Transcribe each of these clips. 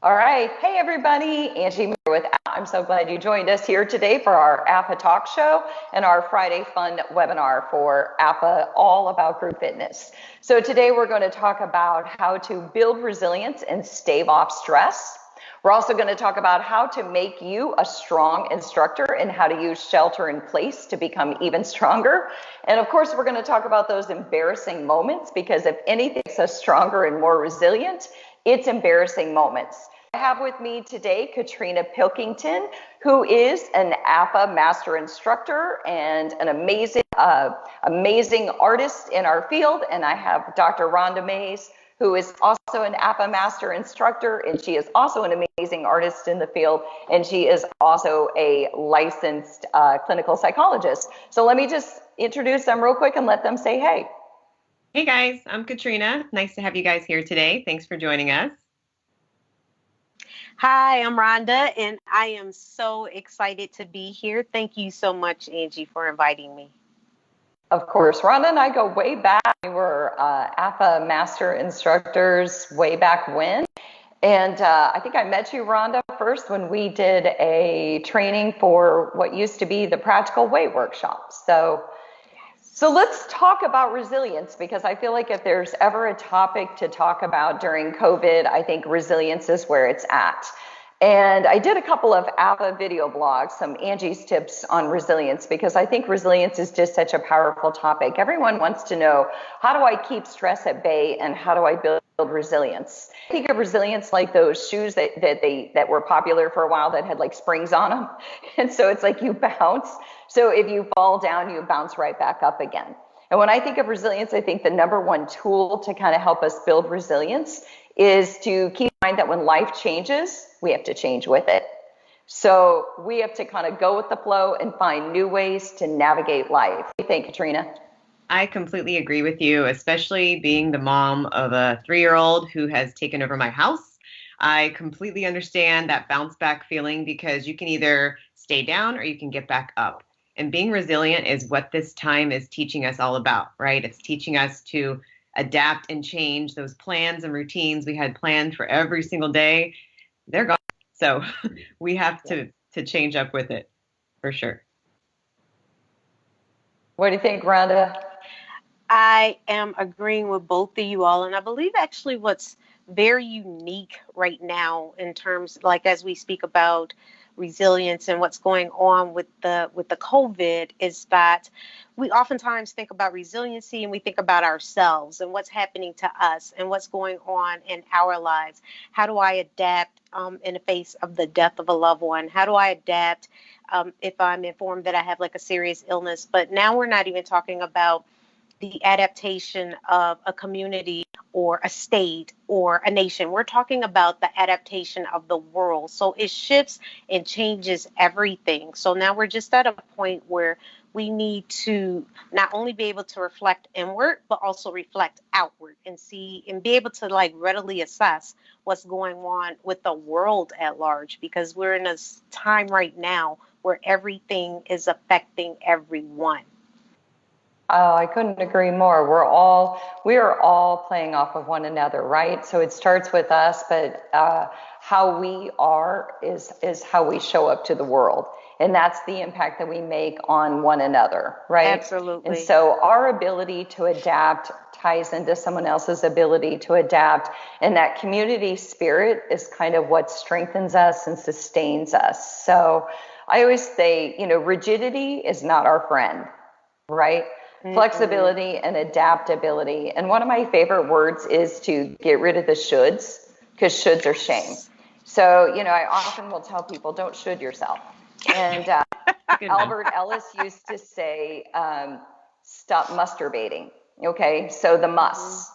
All right. Hey, everybody. Angie Mayer with AFAA. I'm so glad you joined us here today for our AFAA Talk Show and our Friday Fun webinar for AFAA, all about group fitness. So today we're going to talk about how to build resilience and stave off stress. We're also going to talk about how to make you a strong instructor and how to use shelter in place to become even stronger. And of course, we're going to talk about those embarrassing moments, because if anything makes us stronger and more resilient, it's embarrassing moments. I have with me today Katrina Pilkington, who is an AFAA master instructor and an amazing artist in our field. And I have Dr. Rhonda Mays, who is also an AFAA master instructor, and she is also an amazing artist in the field, and she is also a licensed clinical psychologist. So let me just introduce them real quick and let them say hey. Hey guys, I'm Katrina. Nice to have you guys here today. Thanks for joining us. Hi, I'm Rhonda, and I am so excited to be here. Thank you so much, Angie, for inviting me. Of course, Rhonda and I go way back. We were AFAA master instructors way back when. And I think I met you, Rhonda, first when we did a training for what used to be the Practical Weight Workshop. So let's talk about resilience, because I feel like if there's ever a topic to talk about during COVID, I think resilience is where it's at. And I did a couple of AFAA video blogs, some Angie's tips on resilience, because I think resilience is just such a powerful topic. Everyone wants to know, how do I keep stress at bay and how do I build resilience? I think of resilience like those shoes that were popular for a while that had like springs on them. And so it's like you bounce. So if you fall down, you bounce right back up again. And when I think of resilience, I think the number one tool to kind of help us build resilience is to keep in mind that when life changes, we have to change with it. So we have to kind of go with the flow and find new ways to navigate life. What do you think, Katrina? I completely agree with you, especially being the mom of a 3-year-old who has taken over my house. I completely understand that bounce back feeling, because you can either stay down or you can get back up. And being resilient is what this time is teaching us all about, right? It's teaching us to adapt and change those plans and routines we had planned for every single day. They're gone. So we have to change up with it for sure. What do you think, Rhonda? I am agreeing with both of you all, and I believe actually what's very unique right now in terms, like as we speak about resilience and what's going on with the COVID, is that we oftentimes think about resiliency and we think about ourselves and what's happening to us and what's going on in our lives. How do I adapt in the face of the death of a loved one? How do I adapt if I'm informed that I have like a serious illness? But now we're not even talking about the adaptation of a community or a state or a nation. We're talking about the adaptation of the world. So it shifts and changes everything. So now we're just at a point where we need to not only be able to reflect inward, but also reflect outward and see and be able to like readily assess what's going on with the world at large, because we're in a time right now where everything is affecting everyone. Oh, I couldn't agree more. We are all playing off of one another, right? So it starts with us, but how we are is how we show up to the world. And that's the impact that we make on one another, right? Absolutely. And so our ability to adapt ties into someone else's ability to adapt. And that community spirit is kind of what strengthens us and sustains us. So I always say, rigidity is not our friend, right? Flexibility and adaptability. And one of my favorite words is to get rid of the shoulds, because shoulds are shame. So, I often will tell people, don't should yourself. And Albert Ellis used to say, stop masturbating. Okay, so the must.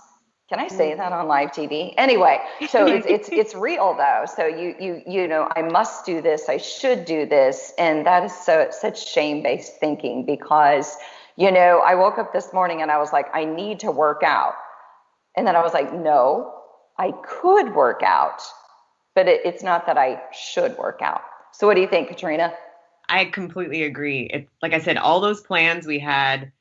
Can I say that on live TV? Anyway, so it's real though. So I must do this. I should do this, and that is such shame-based thinking, because I woke up this morning and I was like, I need to work out, and then I was like, no, I could work out, but it's not that I should work out. So what do you think, Katrina? I completely agree. It's like I said, all those plans we had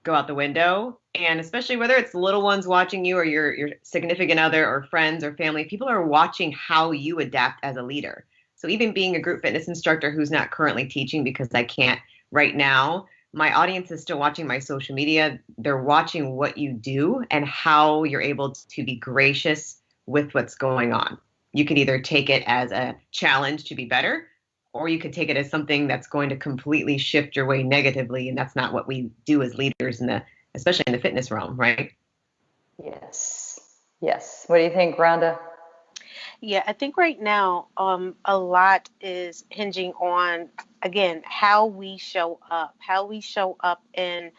go out the window. And especially whether it's little ones watching you or your significant other or friends or family, people are watching how you adapt as a leader. So even being a group fitness instructor who's not currently teaching because I can't right now, my audience is still watching my social media. They're watching what you do and how you're able to be gracious with what's going on. You can either take it as a challenge to be better, or you could take it as something that's going to completely shift your way negatively. And that's not what we do as leaders especially in the fitness realm, right? Yes. Yes. What do you think, Rhonda? Yeah, I think right now, a lot is hinging on, again, how we show up in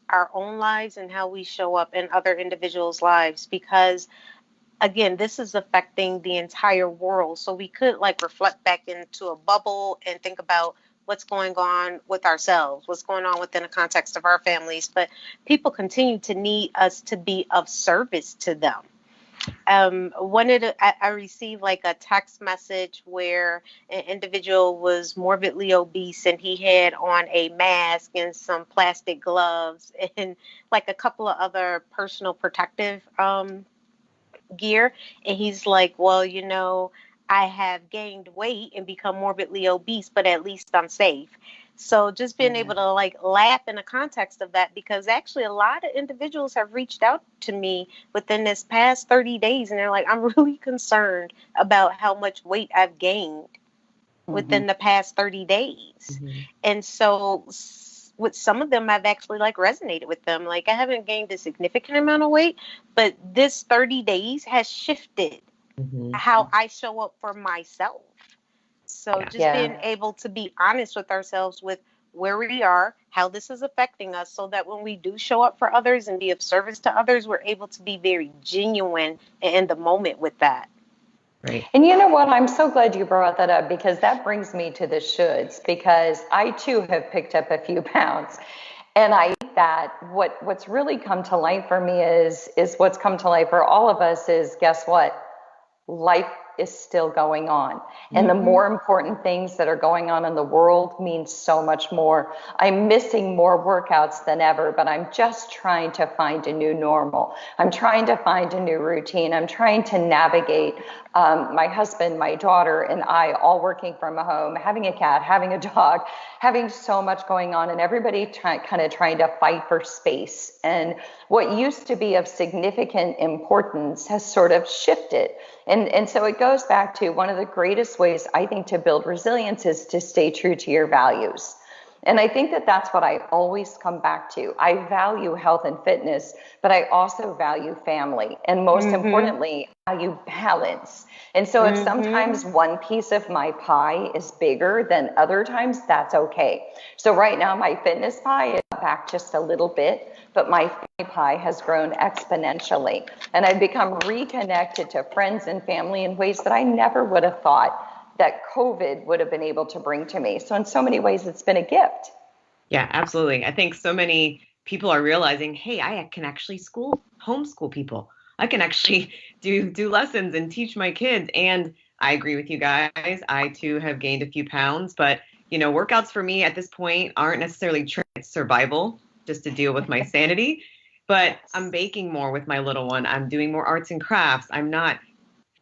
our own lives and how we show up in other individuals' lives. Because, again, this is affecting the entire world. So we could like reflect back into a bubble and think about what's going on with ourselves, what's going on within the context of our families. But people continue to need us to be of service to them. I received like a text message where an individual was morbidly obese and he had on a mask and some plastic gloves and like a couple of other personal protective gear. And he's like, well, I have gained weight and become morbidly obese, but at least I'm safe. So just being Yeah. able to like laugh in the context of that, because actually a lot of individuals have reached out to me within this past 30 days and they're like, I'm really concerned about how much weight I've gained Mm-hmm. within the past 30 days. Mm-hmm. And so with some of them, I've actually like resonated with them. Like I haven't gained a significant amount of weight, but this 30 days has shifted Mm-hmm. how I show up for myself. So Yeah. just being Yeah. able to be honest with ourselves with where we are, how this is affecting us, so that when we do show up for others and be of service to others, we're able to be very genuine in the moment with that. Right. And you know what? I'm so glad you brought that up because that brings me to the shoulds because I too have picked up a few pounds. And I think that what's really come to light for me is what's come to light for all of us is guess what? Life is still going on. And the Mm-hmm. more important things that are going on in the world mean so much more. I'm missing more workouts than ever, but I'm just trying to find a new normal. I'm trying to find a new routine. I'm trying to navigate my husband, my daughter, and I all working from home, having a cat, having a dog, having so much going on, and everybody kind of trying to fight for space. And what used to be of significant importance has sort of shifted. And so it goes back to one of the greatest ways I think to build resilience is to stay true to your values. And I think that that's what I always come back to. I value health and fitness, but I also value family. And most Mm-hmm. importantly, I value balance. And so if Mm-hmm. sometimes one piece of my pie is bigger than other times, that's okay. So right now, my fitness pie is back just a little bit, but my family pie has grown exponentially. And I've become reconnected to friends and family in ways that I never would have thought that COVID would have been able to bring to me. So in so many ways, it's been a gift. Yeah, absolutely. I think so many people are realizing, hey, I can actually homeschool people. I can actually do lessons and teach my kids. And I agree with you guys. I too have gained a few pounds, but workouts for me at this point aren't necessarily survival, just to deal with my sanity. But I'm Yes. baking more with my little one. I'm doing more arts and crafts. I'm not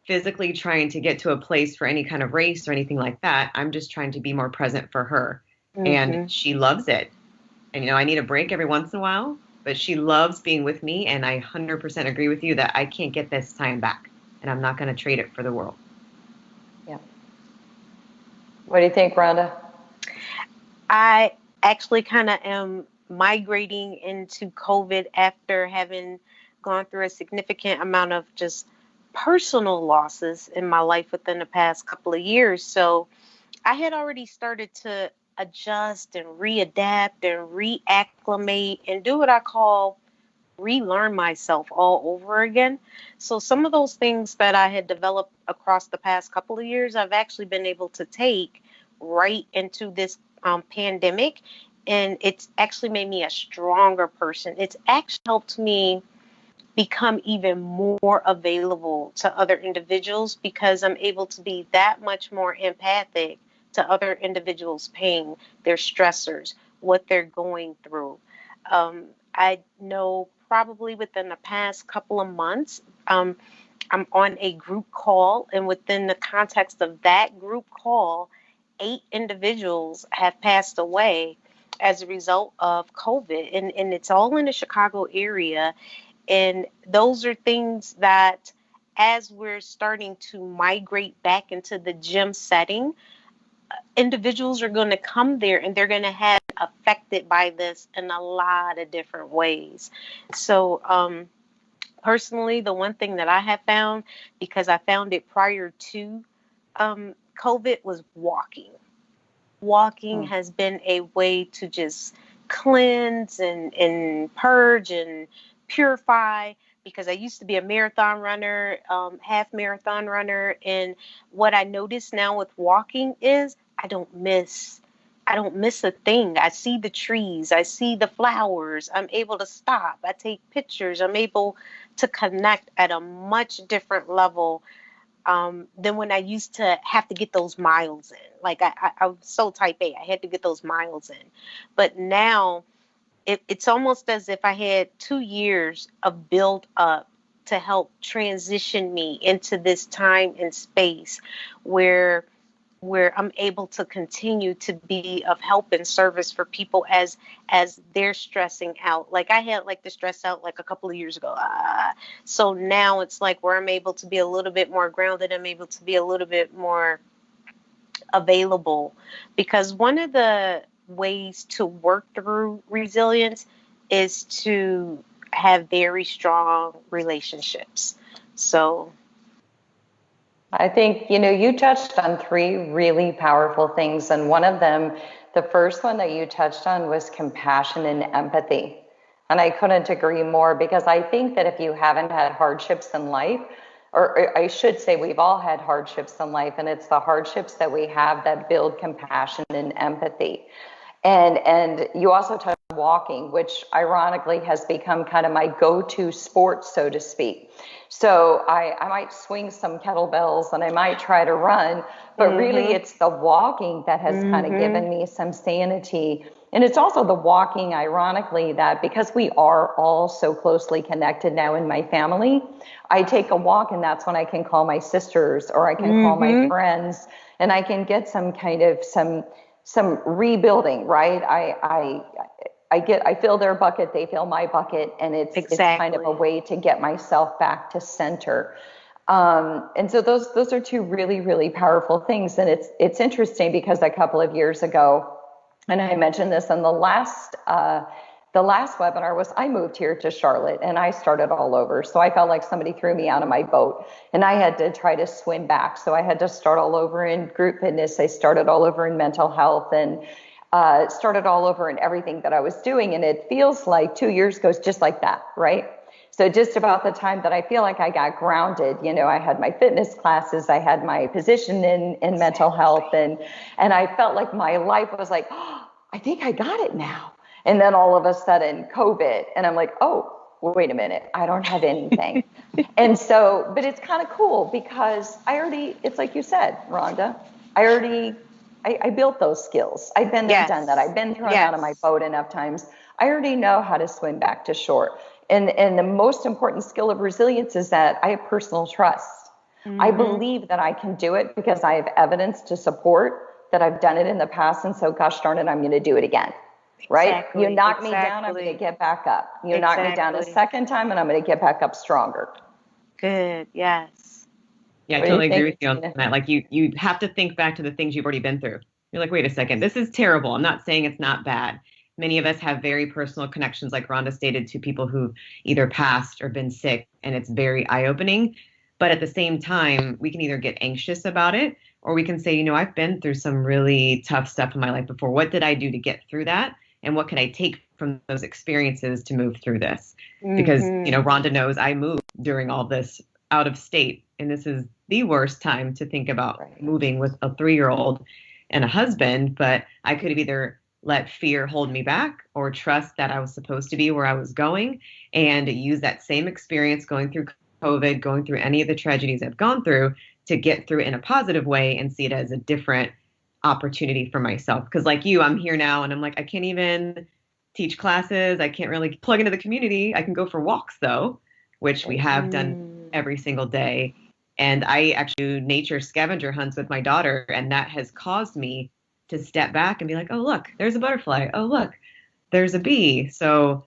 physically trying to get to a place for any kind of race or anything like that. I'm just trying to be more present for her. And Mm-hmm. she loves it. And, I need a break every once in a while, but she loves being with me. And I 100% agree with you that I can't get this time back. And I'm not going to trade it for the world. Yeah. What do you think, Rhonda? I actually kind of am migrating into COVID after having gone through a significant amount of just personal losses in my life within the past couple of years. So I had already started to adjust and readapt and reacclimate and do what I call relearn myself all over again. So some of those things that I had developed across the past couple of years, I've actually been able to take right into this pandemic. And it's actually made me a stronger person. It's actually helped me become even more available to other individuals because I'm able to be that much more empathic to other individuals' pain, their stressors, what they're going through. I know probably within the past couple of months, I'm on a group call, and within the context of that group call, 8 individuals have passed away as a result of COVID, and it's all in the Chicago area. And those are things that, as we're starting to migrate back into the gym setting, individuals are going to come there and they're going to have affected by this in a lot of different ways. So, personally, the one thing that I have found, because I found it prior to COVID, was walking. Walking Mm. has been a way to just cleanse and purge and purify, because I used to be a marathon runner, half marathon runner, and what I notice now with walking is I don't miss a thing. I see the trees, I see the flowers, I'm able to stop, I take pictures, I'm able to connect at a much different level than when I used to have to get those miles in. Like I was so type A, I had to get those miles in. But now it's almost as if I had 2 years of build up to help transition me into this time and space where I'm able to continue to be of help and service for people as they're stressing out. Like I had like to stress out like a couple of years ago. So now it's like where I'm able to be a little bit more grounded. I'm able to be a little bit more available, because one of the ways to work through resilience is to have very strong relationships. So, I think, you touched on three really powerful things. And one of them, the first one that you touched on was compassion and empathy. And I couldn't agree more, because I think that if you haven't had hardships in life, or I should say we've all had hardships in life, and it's the hardships that we have that build compassion and empathy. And you also touched on walking, which ironically has become kind of my go-to sport, so to speak. So I might swing some kettlebells and I might try to run, but really mhm, it's the walking that has kind of mhm, given me some sanity. And it's also the walking, ironically, that because we are all so closely connected now in my family, I take a walk and that's when I can call my sisters or I can call my mhm. friends, and I can get some kind of some rebuilding, right? I fill their bucket, they fill my bucket, and it's kind of a Exactly. way to get myself back to center. And so those are two really, really powerful things. And it's interesting because a couple of years ago, and I mentioned this in the last webinar, was I moved here to Charlotte and I started all over. So I felt like somebody threw me out of my boat and I had to try to swim back. So I had to start all over in group fitness. I started all over in mental health, and started all over in everything that I was doing. And it feels like 2 years goes just like that, right? So just about the time that I feel like I got grounded, I had my fitness classes, I had my position in mental health, and I felt like my life was like, oh, I think I got it now. And then all of a sudden, COVID, and I'm like, oh, wait a minute, I don't have anything. And so, but it's kind of cool because it's like you said, Rhonda, I built those skills. I've been there, done that. Yes. I've been thrown out of my Yes. boat enough times. I already know how to swim back to shore. And the most important skill of resilience is that I have personal trust. I Mhm. believe that I can do it because I have evidence to support that I've done it in the past. And so, gosh darn it, I'm going to do it again. Right? You Exactly. knock me down, I'm going to Exactly. get back up. You knock me down a Exactly. second time, and I'm going to get back up stronger. Good. Yes. Yeah, I What do you totally agree think, with you on Tina? that. Like you have to think back to the things you've already been through. You're like, wait a second, this is terrible. I'm not saying it's not bad. Many of us have very personal connections, like Rhonda stated, to people who've either passed or been sick, and it's very eye-opening. But at the same time, we can either get anxious about it, or we can say, I've been through some really tough stuff in my life before. What did I do to get through that? And what can I take from those experiences to move through this? Because, Mhm. Rhonda knows I moved during all this out of state, and this is the worst time to think about Right. moving with a 3-year-old and a husband. But I could have either let fear hold me back or trust that I was supposed to be where I was going, and use that same experience going through COVID, going through any of the tragedies I've gone through, to get through it in a positive way and see it as a different opportunity for myself. Because like you, I'm here now and I'm like, I can't even teach classes. I can't really plug into the community. I can go for walks though, which we have done every single day. And I actually do nature scavenger hunts with my daughter, and that has caused me to step back and be like, oh, look, there's a butterfly. Oh, look, there's a bee. So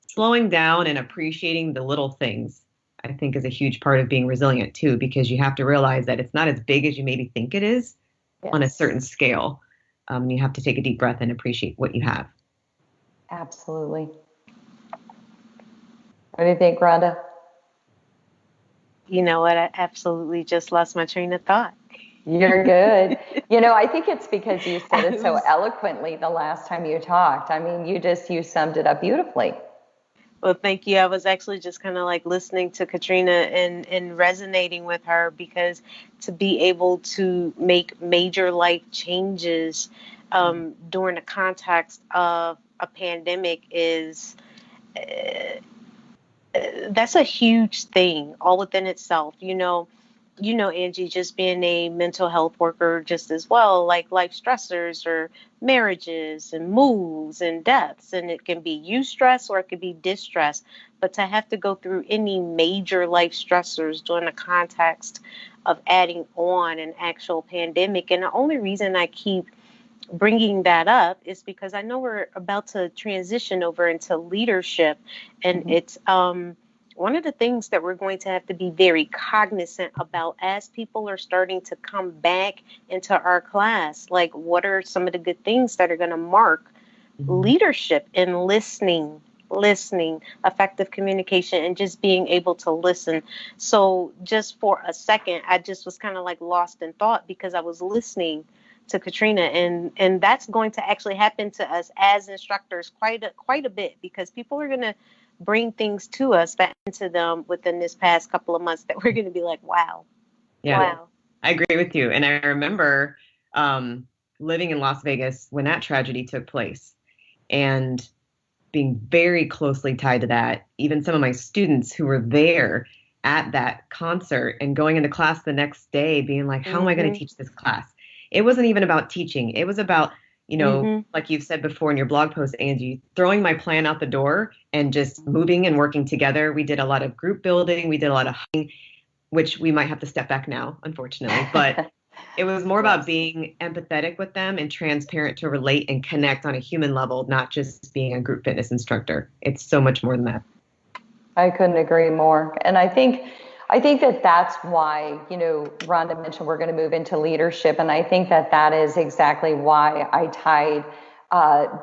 slowing down and appreciating the little things, I think, is a huge part of being resilient too, because you have to realize that it's not as big as you maybe think it is on a certain scale. You have to take a deep breath and appreciate what you have. Absolutely. What do you think, Rhonda? You know what? I absolutely just lost my train of thought. You're good. I think it's because you said it so eloquently the last time you talked. I mean, you summed it up beautifully. Well, thank you. I was actually just kind of like listening to Katrina and resonating with her, because to be able to make major life changes during the context of a pandemic is that's a huge thing all within itself. Angie, just being a mental health worker just as well, like life stressors or marriages and moves and deaths, and it can be eustress or it could be distress. But to have to go through any major life stressors during the context of adding on an actual pandemic, and the only reason I keep bringing that up is because I know we're about to transition over into leadership, and it's one of the things that we're going to have to be very cognizant about as people are starting to come back into our class. Like, what are some of the good things that are going to mark leadership and listening, effective communication, and just being able to listen. So just for a second, I just was kind of like lost in thought because I was listening to Katrina, and that's going to actually happen to us as instructors quite a bit, because people are going to bring things to us back into them within this past couple of months that we're going to be like, wow. I agree with you. And I remember living in Las Vegas when that tragedy took place, and being very closely tied to that. Even some of my students who were there at that concert and going into class the next day being like, how am I going to teach this class? It wasn't even about teaching. It was about, like you've said before in your blog post, Angie, throwing my plan out the door and just moving and working together. We did a lot of group building. We did a lot of hunting, which we might have to step back now, unfortunately. But it was more about being empathetic with them and transparent to relate and connect on a human level, not just being a group fitness instructor. It's so much more than that. I couldn't agree more. And I think that that's why, Rhonda mentioned we're going to move into leadership. And I think that that is exactly why I tied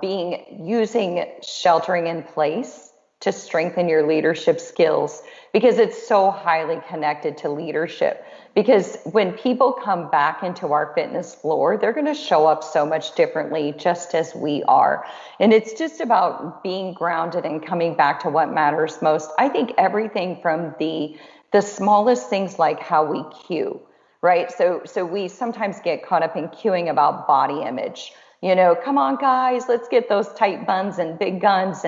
using sheltering in place to strengthen your leadership skills, because it's so highly connected to leadership. Because when people come back into our fitness floor, they're going to show up so much differently, just as we are. And it's just about being grounded and coming back to what matters most. I think everything from the smallest things, like how we cue, right? So we sometimes get caught up in cueing about body image. Come on, guys, let's get those tight buns and big guns.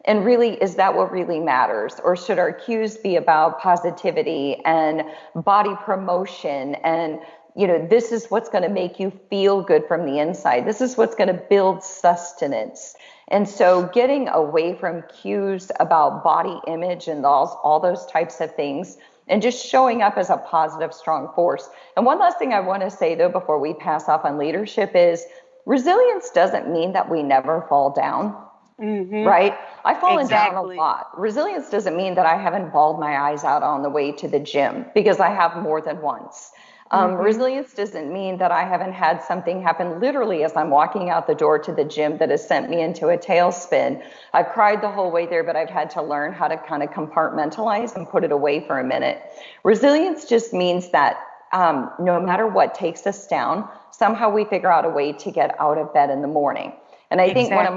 And really, is that what really matters? Or should our cues be about positivity and body promotion? And, this is what's going to make you feel good from the inside. This is what's going to build sustenance. And so getting away from cues about body image and all those types of things, and just showing up as a positive, strong force. And one last thing I want to say, though, before we pass off on leadership is resilience doesn't mean that we never fall down. Right? I've fallen down a lot. Resilience doesn't mean that I haven't bawled my eyes out on the way to the gym, because I have more than once. Resilience doesn't mean that I haven't had something happen literally as I'm walking out the door to the gym that has sent me into a tailspin. I've cried the whole way there, but I've had to learn how to kind of compartmentalize and put it away for a minute. Resilience just means that no matter what takes us down, somehow we figure out a way to get out of bed in the morning. And I think one of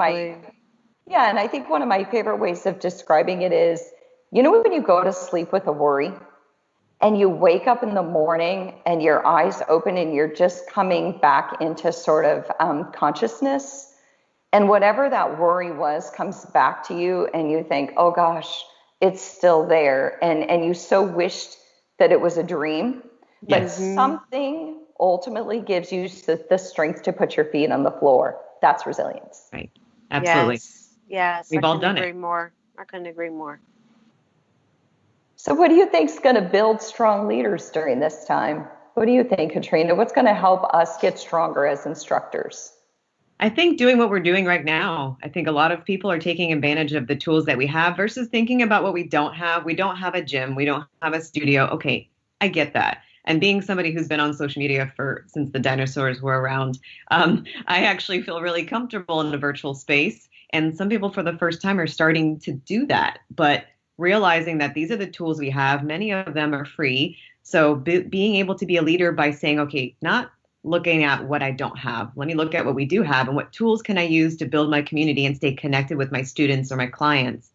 my favorite ways of describing it is, when you go to sleep with a worry and you wake up in the morning and your eyes open and you're just coming back into sort of consciousness, and whatever that worry was comes back to you and you think, oh gosh, it's still there. And you so wished that it was a dream, but something ultimately gives you the strength to put your feet on the floor. That's resilience. Right. Absolutely. Yes. Yes, I We've all couldn't done agree it. more. I couldn't agree more. So what do you think is going to build strong leaders during this time? What do you think, Katrina? What's going to help us get stronger as instructors? I think doing what we're doing right now. I think a lot of people are taking advantage of the tools that we have versus thinking about what we don't have. We don't have a gym. We don't have a studio. Okay, I get that. And being somebody who's been on social media for since the dinosaurs were around, I actually feel really comfortable in the virtual space. And some people for the first time are starting to do that. But realizing that these are the tools we have, many of them are free. So being able to be a leader by saying, okay, not looking at what I don't have. Let me look at what we do have and what tools can I use to build my community and stay connected with my students or my clients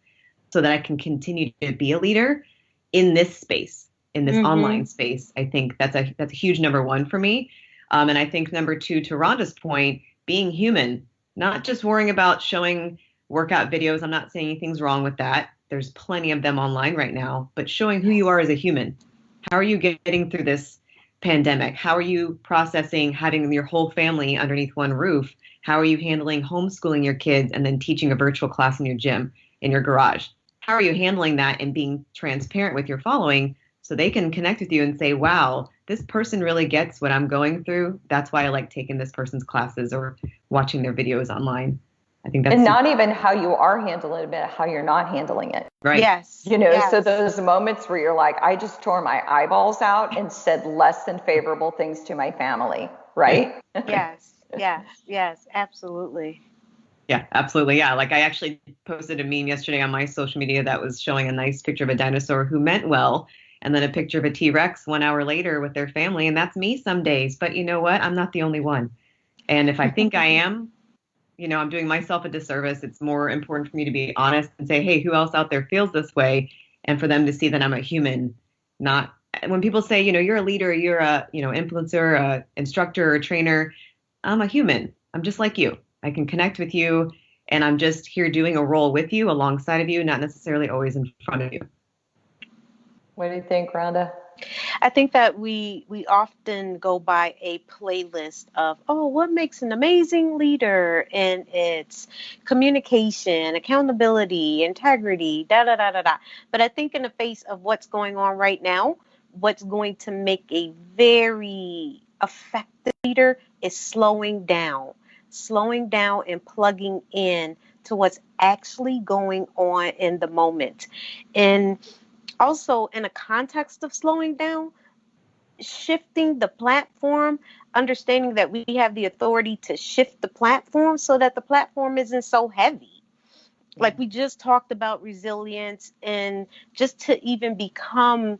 so that I can continue to be a leader in this space, in this online space. I think that's a huge number one for me. And I think number two, to Rhonda's point, being human, not just worrying about showing workout videos. I'm not saying anything's wrong with that. There's plenty of them online right now, but showing who you are as a human. How are you getting through this pandemic? How are you processing having your whole family underneath one roof? How are you handling homeschooling your kids and then teaching a virtual class in your gym, in your garage? How are you handling that and being transparent with your following so they can connect with you and say, wow, this person really gets what I'm going through. That's why I like taking this person's classes or watching their videos online. I think that's and not even how you are handling it, but how you're not handling it. right. Yes. You know, yes. so those moments where you're like, I just tore my eyeballs out and said less than favorable things to my family, right? Yes. Yes. Yes. Absolutely. Yeah, absolutely. Yeah. Like I actually posted a meme yesterday on my social media that was showing a nice picture of a dinosaur who meant well, and then a picture of a T-Rex 1 hour later with their family. And that's me some days. But you know what? I'm not the only one. And if I think I am, I'm doing myself a disservice. It's more important for me to be honest and say, hey, who else out there feels this way? And for them to see that I'm a human, not when people say, you're a leader, you're a, influencer, a instructor, a trainer. I'm a human. I'm just like you. I can connect with you, and I'm just here doing a role with you, alongside of you, not necessarily always in front of you. What do you think, Rhonda? I think that we often go by a playlist of, oh, what makes an amazing leader? And it's communication, accountability, integrity, da da da da da. But I think in the face of what's going on right now, what's going to make a very effective leader is slowing down and plugging in to what's actually going on in the moment. And also, in a context of slowing down, shifting the platform, understanding that we have the authority to shift the platform so that the platform isn't so heavy. Like we just talked about resilience, and just to even become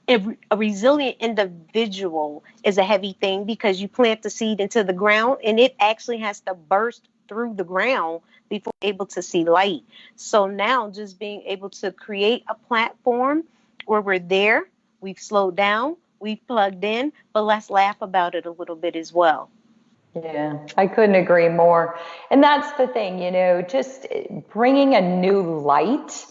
a resilient individual is a heavy thing because you plant the seed into the ground and it actually has to burst through the ground before able to see light. So now just being able to create a platform where we're there, we've slowed down, we've plugged in, but let's laugh about it a little bit as well. Yeah, I couldn't agree more. And that's the thing, just bringing a new light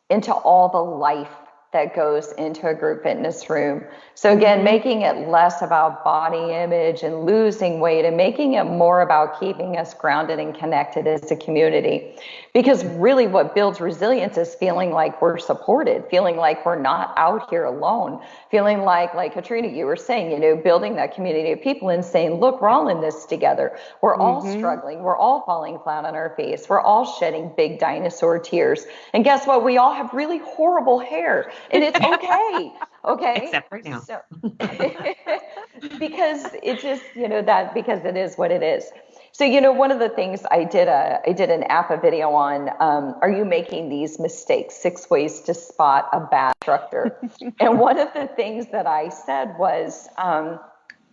into all the life that goes into a group fitness room. So again, making it less about body image and losing weight and making it more about keeping us grounded and connected as a community. Because really what builds resilience is feeling like we're supported, feeling like we're not out here alone, feeling like Katrina, you were saying, building that community of people and saying, look, we're all in this together. We're all struggling. We're all falling flat on our face. We're all shedding big dinosaur tears. And guess what? We all have really horrible hair. And it's okay. Okay. Except right now. So, because it just, because it is what it is. So, one of the things I did an AFAA video on, are you making these mistakes? 6 ways to spot a bad instructor. And one of the things that I said was,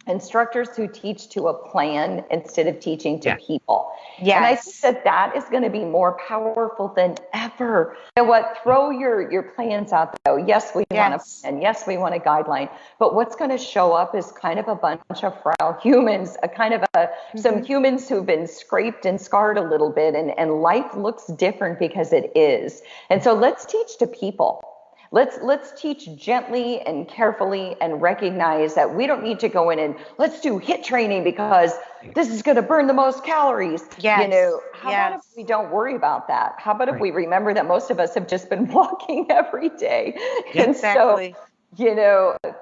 instructors who teach to a plan instead of teaching to people. Yes. And I think that is going to be more powerful than ever. You know what? Throw your plans out there. Yes, we want a plan. Yes, we want a guideline. But what's going to show up is kind of a bunch of frail humans, a kind of some humans who've been scraped and scarred a little bit, and life looks different because it is. And so let's teach to people. Let's teach gently and carefully and recognize that we don't need to go in and let's do HIIT training because this is going to burn the most calories. Yes. How about if we don't worry about that? How about if Right. we remember that most of us have just been walking every day? Yeah. And Exactly.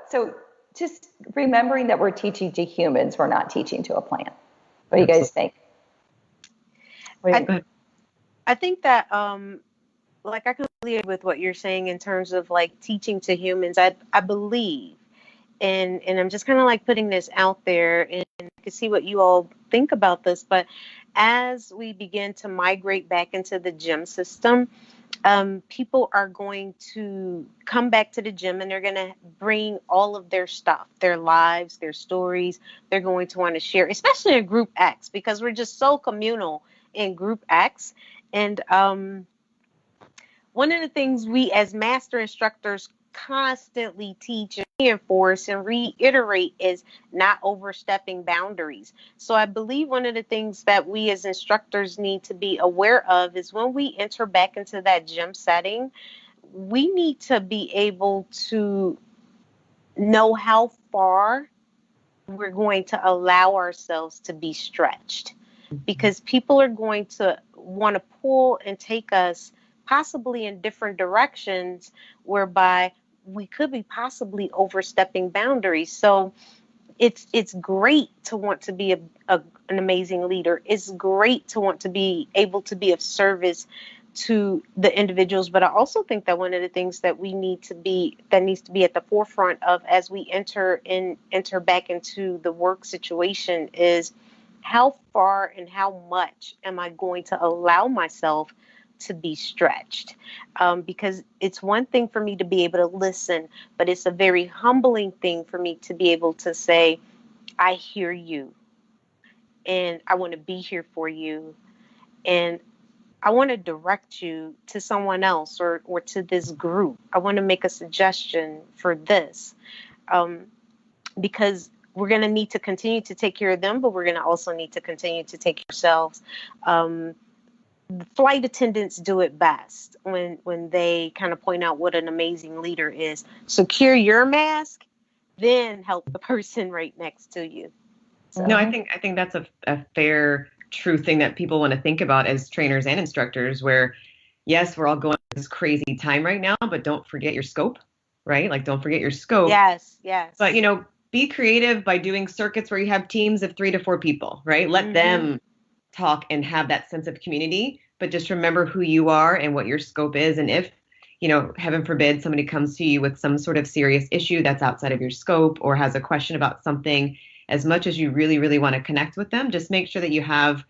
so just remembering that we're teaching to humans, we're not teaching to a plant. What do you guys think? I think that like I completely agree with what you're saying in terms of like teaching to humans. I believe, and I'm just kind of like putting this out there, and I can see what you all think about this. But as we begin to migrate back into the gym system, people are going to come back to the gym and they're going to bring all of their stuff, their lives, their stories. They're going to want to share, especially in Group X, because we're just so communal in Group X. And one of the things we as master instructors constantly teach and reinforce and reiterate is not overstepping boundaries. So I believe one of the things that we as instructors need to be aware of is when we enter back into that gym setting, we need to be able to know how far we're going to allow ourselves to be stretched, because people are going to want to pull and take us possibly in different directions whereby we could be possibly overstepping boundaries. So it's great to want to be an amazing leader. It's great to want to be able to be of service to the individuals, but I also think that one of the things that needs to be at the forefront of as we enter back into the work situation is how far and how much am I going to allow myself to be stretched? Because it's one thing for me to be able to listen, but it's a very humbling thing for me to be able to say, I hear you and I want to be here for you. And I want to direct you to someone else or to this group. I want to make a suggestion for this, because we're going to need to continue to take care of them, but we're going to also need to continue to take care of ourselves. Flight attendants do it best when they kind of point out what an amazing leader is. Secure your mask, then help the person right next to you. So. No, I think that's a fair, true thing that people want to think about as trainers and instructors, where yes, we're all going through this crazy time right now, but don't forget your scope, right? Like don't forget your scope. Yes. But be creative by doing circuits where you have teams of 3 to 4 people, right? Let them talk and have that sense of community, but just remember who you are and what your scope is. And if, heaven forbid, somebody comes to you with some sort of serious issue that's outside of your scope or has a question about something, as much as you really, really want to connect with them, just make sure that you have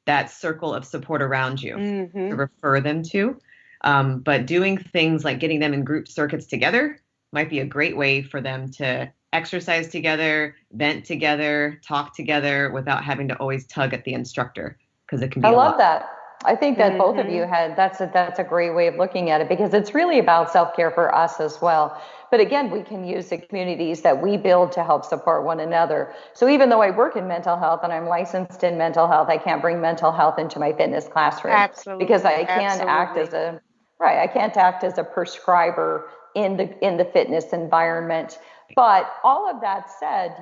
that circle of support around you to refer them to. But doing things like getting them in group circuits together might be a great way for them to exercise together, vent together, talk together without having to always tug at the instructor, because it can be a lot. I love that. I think that both of you that's a great way of looking at it, because it's really about self-care for us as well. But again, we can use the communities that we build to help support one another. So even though I work in mental health and I'm licensed in mental health, I can't bring mental health into my fitness classroom. Absolutely. Because I can't act as a prescriber in the fitness environment. But all of that said,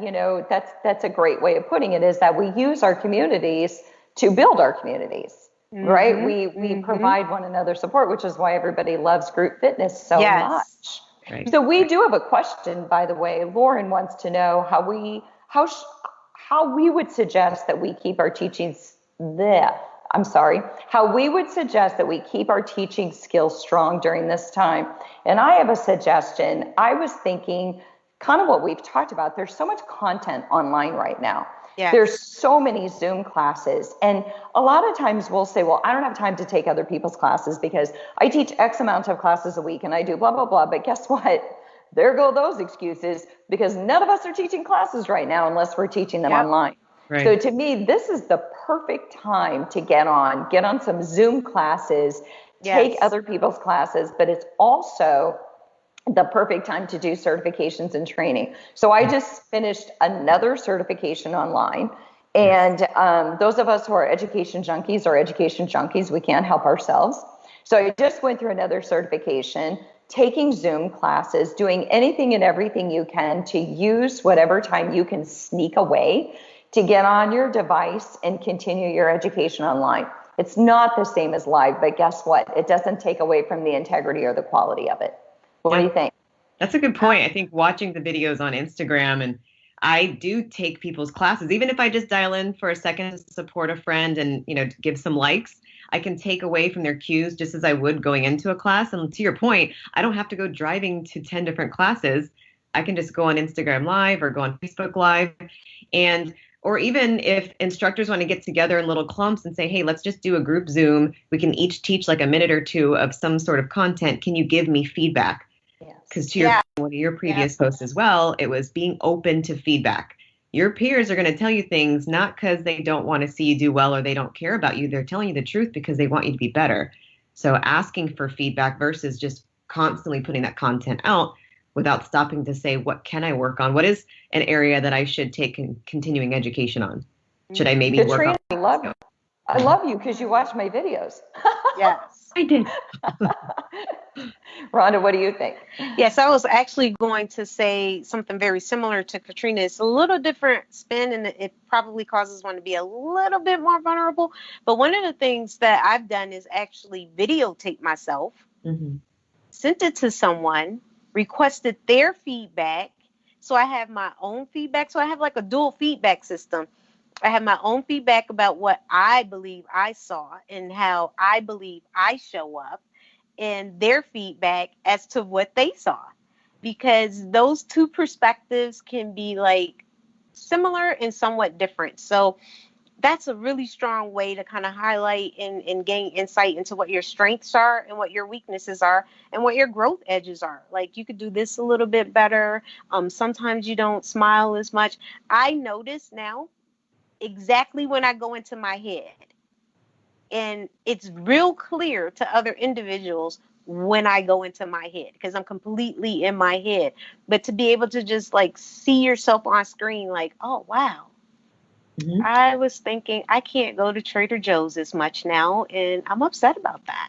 that's a great way of putting it, is that we use our communities to build our communities. Right? We provide one another support, which is why everybody loves group fitness so much. Right. So we do have a question, by the way. Lauren wants to know how we would suggest that we keep our how we would suggest that we keep our teaching skills strong during this time. And I have a suggestion. I was thinking kind of what we've talked about. There's so much content online right now. Yes. There's so many Zoom classes. And a lot of times we'll say, well, I don't have time to take other people's classes because I teach X amount of classes a week and I do blah, blah, blah. But guess what? There go those excuses, because none of us are teaching classes right now unless we're teaching them online. Right. So to me, this is the perfect time to get on some Zoom classes, take other people's classes, but it's also the perfect time to do certifications and training. So I just finished another certification online. And those of us who are education junkies, we can't help ourselves. So I just went through another certification. taking Zoom classes, doing anything and everything you can to use whatever time you can sneak away to get on your device and continue your education online. It's not the same as live, but guess what? It doesn't take away from the integrity or the quality of it. What do you think? That's a good point. I think watching the videos on Instagram, and I do take people's classes, even if I just dial in for a second to support a friend and, give some likes, I can take away from their cues just as I would going into a class. And to your point, I don't have to go driving to 10 different classes. I can just go on Instagram Live or go on Facebook Live. Or even if instructors want to get together in little clumps and say, hey, let's just do a group Zoom. We can each teach like a minute or two of some sort of content. Can you give me feedback? Because to one of your previous posts as well, it was being open to feedback. Your peers are going to tell you things not because they don't want to see you do well or they don't care about you. They're telling you the truth because they want you to be better. So asking for feedback versus just constantly putting that content out without stopping to say, what can I work on? What is an area that I should take continuing education on? Should I maybe work on? I love you because you watch my videos. Yes, I did. Rhonda, what do you think? Yes, I was actually going to say something very similar to Katrina. It's a little different spin, and it probably causes one to be a little bit more vulnerable. But one of the things that I've done is actually videotape myself, sent it to someone, requested their feedback. So I have my own feedback. So I have like a dual feedback system. I have my own feedback about what I believe I saw and how I believe I show up, and their feedback as to what they saw, because those two perspectives can be like similar and somewhat different. So that's a really strong way to kind of highlight and gain insight into what your strengths are and what your weaknesses are and what your growth edges are. Like, you could do this a little bit better. Sometimes you don't smile as much. I notice now exactly when I go into my head. And it's real clear to other individuals when I go into my head, because I'm completely in my head. But to be able to just like see yourself on screen, like, oh, wow. I was thinking I can't go to Trader Joe's as much now, and I'm upset about that.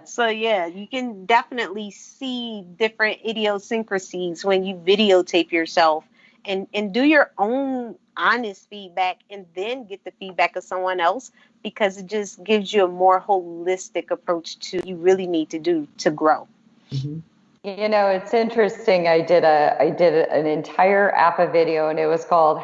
So yeah, you can definitely see different idiosyncrasies when you videotape yourself and do your own honest feedback and then get the feedback of someone else, because it just gives you a more holistic approach to what you really need to do to grow. It's interesting. I did an entire AFAA video, and it was called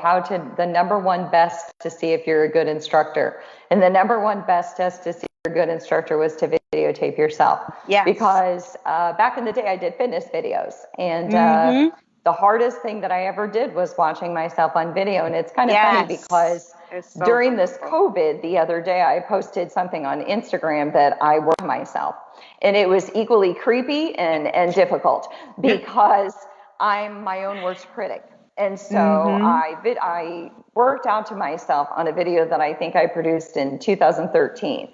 the number one best to see if you're a good instructor. And the number one best test to see if you're a good instructor was to videotape yourself. Yes. Because back in the day, I did fitness videos, and the hardest thing that I ever did was watching myself on video. And it's kind of funny because during this COVID, the other day, I posted something on Instagram that I worked myself. And it was equally creepy and difficult because I'm my own worst critic. And so I worked out to myself on a video that I think I produced in 2013.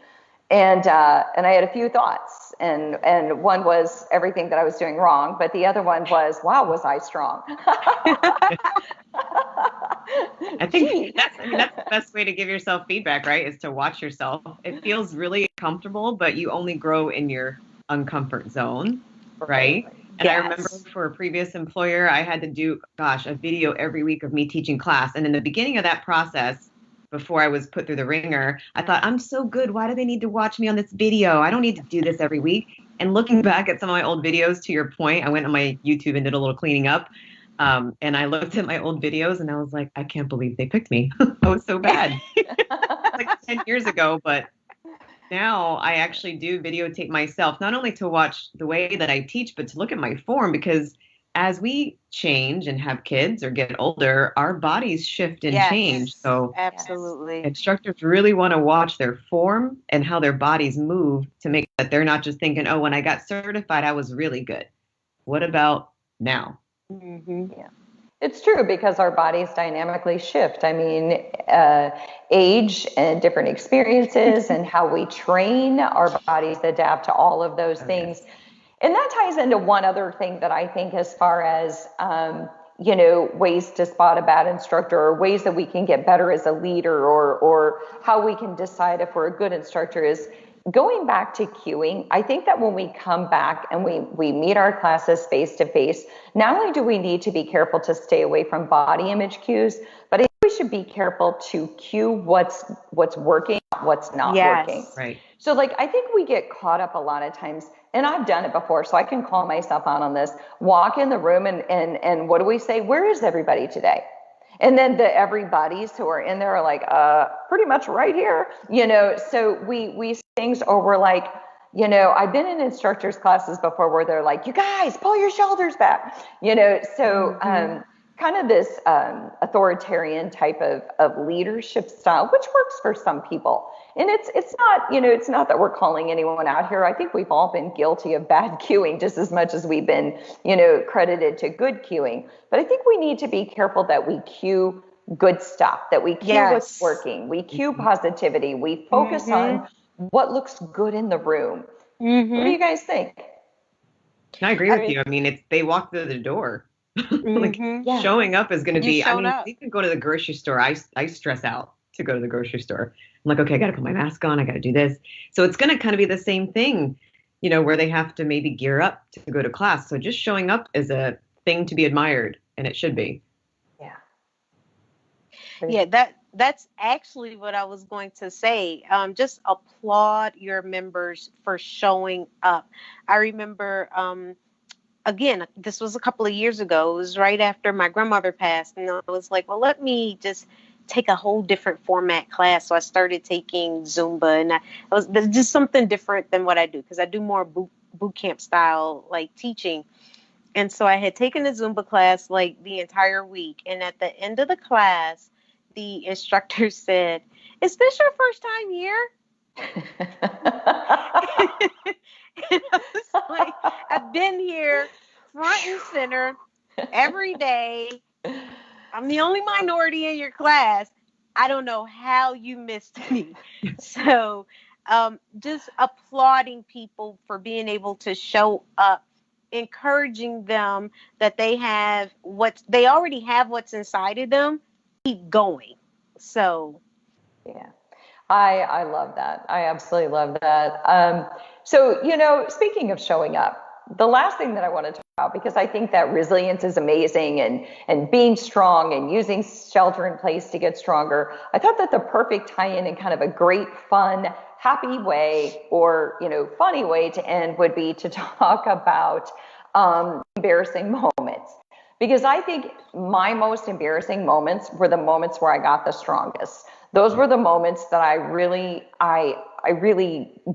And I had a few thoughts. And one was everything that I was doing wrong. But the other one was, wow, was I strong? I think that's the best way to give yourself feedback, right? Is to watch yourself. It feels really comfortable, but you only grow in your uncomfort zone, right? And I remember for a previous employer, I had to do, a video every week of me teaching class. And in the beginning of that process, before I was put through the ringer, I thought, I'm so good. Why do they need to watch me on this video? I don't need to do this every week. And looking back at some of my old videos, to your point, I went on my YouTube and did a little cleaning up. And I looked at my old videos and I was like, I can't believe they picked me. I was so bad. Like 10 years ago, but now I actually do videotape myself, not only to watch the way that I teach, but to look at my form, because as we change and have kids or get older, our bodies shift and change. So absolutely, instructors really want to watch their form and how their bodies move to make that they're not just thinking, oh, when I got certified, I was really good. What about now? Yeah, it's true, because our bodies dynamically shift. I mean, age and different experiences and how we train our bodies adapt to all of those things. And that ties into one other thing that I think, as far as, ways to spot a bad instructor, or ways that we can get better as a leader, or how we can decide if we're a good instructor, is going back to cueing, I think that when we come back and we meet our classes face to face, not only do we need to be careful to stay away from body image cues, but I think we should be careful to cue what's working, what's not working. Yes. Right. So like, I think we get caught up a lot of times, and I've done it before, so I can call myself out on this. Walk in the room and what do we say? Where is everybody today? And then the everybody's who are in there are like, pretty much right here, so we say things, or we're like, I've been in instructors classes before where they're like, you guys pull your shoulders back, so kind of this authoritarian type of leadership style, which works for some people. And it's not, it's not that we're calling anyone out here. I think we've all been guilty of bad cueing just as much as we've been, credited to good cueing. But I think we need to be careful that we cue good stuff, that we cue what's working, we cue positivity, we focus on what looks good in the room. What do you guys think? I agree with you. I mean, they walk through the door. Like showing up is going to be, I mean, we can go to the grocery store. I stress out to go to the grocery store. I'm like, okay, I got to put my mask on. I got to do this. So it's going to kind of be the same thing, where they have to maybe gear up to go to class. So just showing up is a thing to be admired, and it should be. Yeah. Yeah, that's actually what I was going to say. Just applaud your members for showing up. I remember, again, this was a couple of years ago. It was right after my grandmother passed, and I was like, well, let me just take a whole different format class. So I started taking Zumba, and it was just something different than what I do, because I do more boot camp style like teaching. And so I had taken the Zumba class like the entire week, and at the end of the class, the instructor said, "Is this your first time here?" And I was like, I've been here front and center every day. I'm the only minority in your class. I don't know how you missed me. So just applauding people for being able to show up, encouraging them that they already have what's inside of them. Keep going. So yeah, I love that. I absolutely love that. So speaking of showing up, the last thing that I want to talk about, because I think that resilience is amazing, and being strong and using shelter in place to get stronger. I thought that the perfect tie-in and kind of a great, fun, happy way, or funny way to end would be to talk about embarrassing moments. Because I think my most embarrassing moments were the moments where I got the strongest. Those were the moments that I really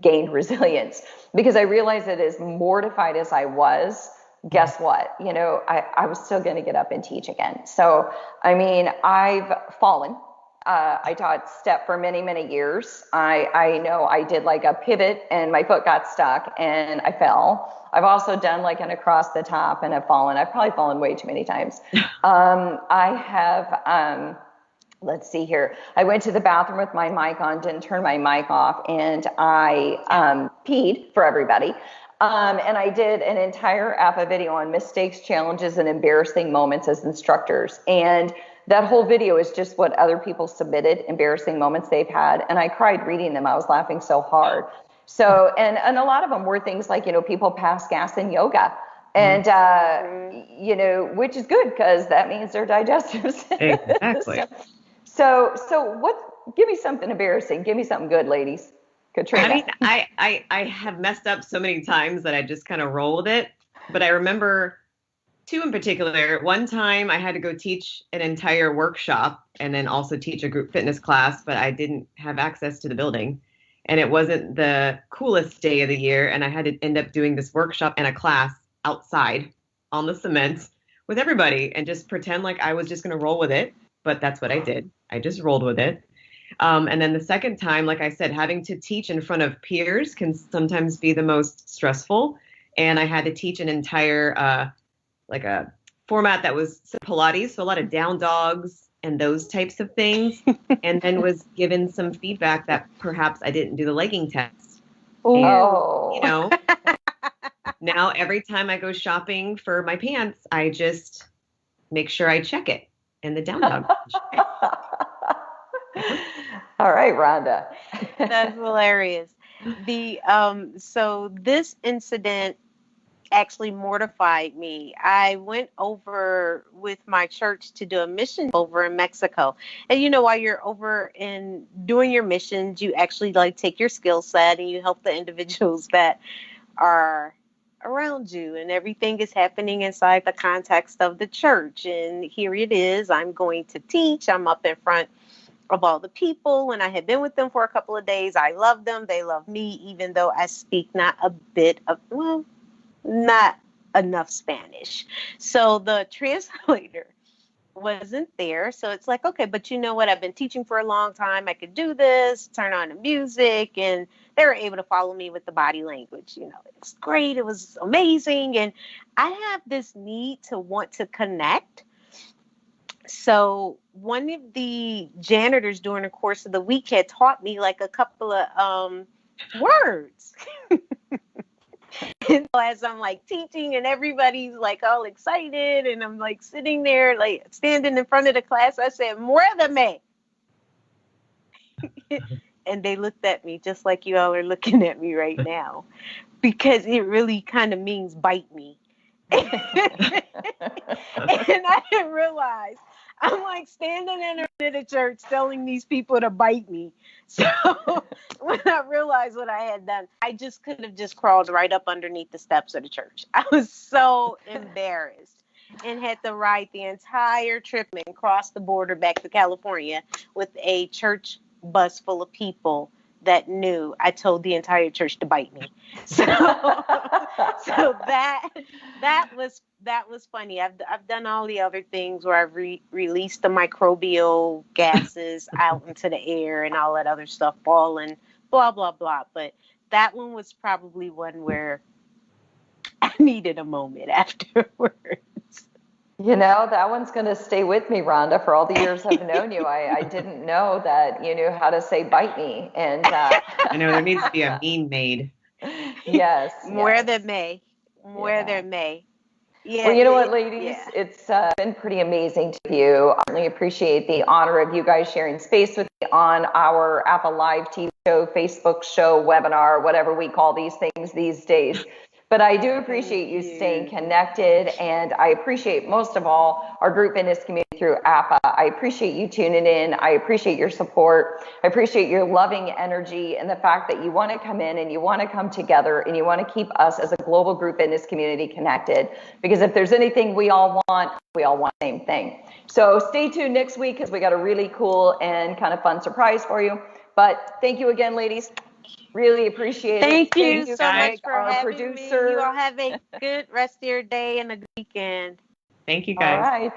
gained resilience, because I realized that as mortified as I was, guess what? I was still going to get up and teach again. So, I mean, I've fallen. I taught step for many, many years. I know I did like a pivot and my foot got stuck and I fell. I've also done like an across the top and have fallen. I've probably fallen way too many times. I have, let's see here. I went to the bathroom with my mic on, didn't turn my mic off, and I peed for everybody. And I did an entire AFAA video on mistakes, challenges, and embarrassing moments as instructors. And that whole video is just what other people submitted, embarrassing moments they've had. And I cried reading them. I was laughing so hard. So, and a lot of them were things like, people pass gas in yoga. And, which is good because that means their digestive system. Exactly. Give me something embarrassing. Give me something good, ladies. Katrina. I mean, I have messed up so many times that I just kind of roll with it. But I remember two in particular. One time I had to go teach an entire workshop and then also teach a group fitness class, but I didn't have access to the building. And it wasn't the coolest day of the year. And I had to end up doing this workshop and a class outside on the cement with everybody and just pretend like I was just going to roll with it. But that's what I did. I just rolled with it. And then the second time, like I said, having to teach in front of peers can sometimes be the most stressful. And I had to teach an entire, like a format that was Pilates, so a lot of down dogs and those types of things. And then was given some feedback that perhaps I didn't do the legging test. Oh. And, now every time I go shopping for my pants, I just make sure I check it in the down dog. All right, Rhonda. That's hilarious. So this incident actually mortified me. I went over with my church to do a mission over in Mexico. And while you're over in doing your missions, you actually like take your skill set and you help the individuals that are around you, and everything is happening inside the context of the church. And here it is, I'm going to teach. I'm up in front of all the people, and I had been with them for a couple of days. I love them. They love me, even though I speak not enough Spanish. So the translator wasn't there. So it's like, okay, but you know what? I've been teaching for a long time. I could do this, turn on the music, and they were able to follow me with the body language. It's great. It was amazing. And I have this need to want to connect. So one of the janitors during the course of the week had taught me like a couple of words. And so as I'm like teaching and everybody's like all excited and I'm like sitting there like standing in front of the class, I said, "Muérdeme." And they looked at me just like you all are looking at me right now, because it really kind of means bite me. And I didn't realize I'm like standing in the church telling these people to bite me. So when I realized what I had done, I just could have just crawled right up underneath the steps of the church. I was so embarrassed and had to ride the entire trip and cross the border back to California with a church bus full of people that knew I told the entire church to bite me. So that was funny. I've done all the other things where I've released the microbial gases out into the air and all that other stuff, falling, blah blah blah. But that one was probably one where I needed a moment afterwards. That one's going to stay with me, Rhonda, for all the years I've known you. I didn't know that you knew how to say bite me. And I know there needs to be a meme made. Yes. More than may. Yeah. Well, you know what, ladies? Yeah. It's been pretty amazing to you. I certainly appreciate the honor of you guys sharing space with me on our AFAA Live TV show, Facebook show, webinar, whatever we call these things these days. But I do appreciate you staying connected, and I appreciate most of all our group fitness community through AFAA. I appreciate you tuning in. I appreciate your support. I appreciate your loving energy and the fact that you want to come in and you want to come together and you want to keep us as a global group fitness community connected. Because if there's anything we all want the same thing. So stay tuned next week because we got a really cool and kind of fun surprise for you. But thank you again, ladies. Really appreciate it. Thank you so much for our having producer. me. You all have a good rest of your day and a good weekend. Thank you, guys. All right.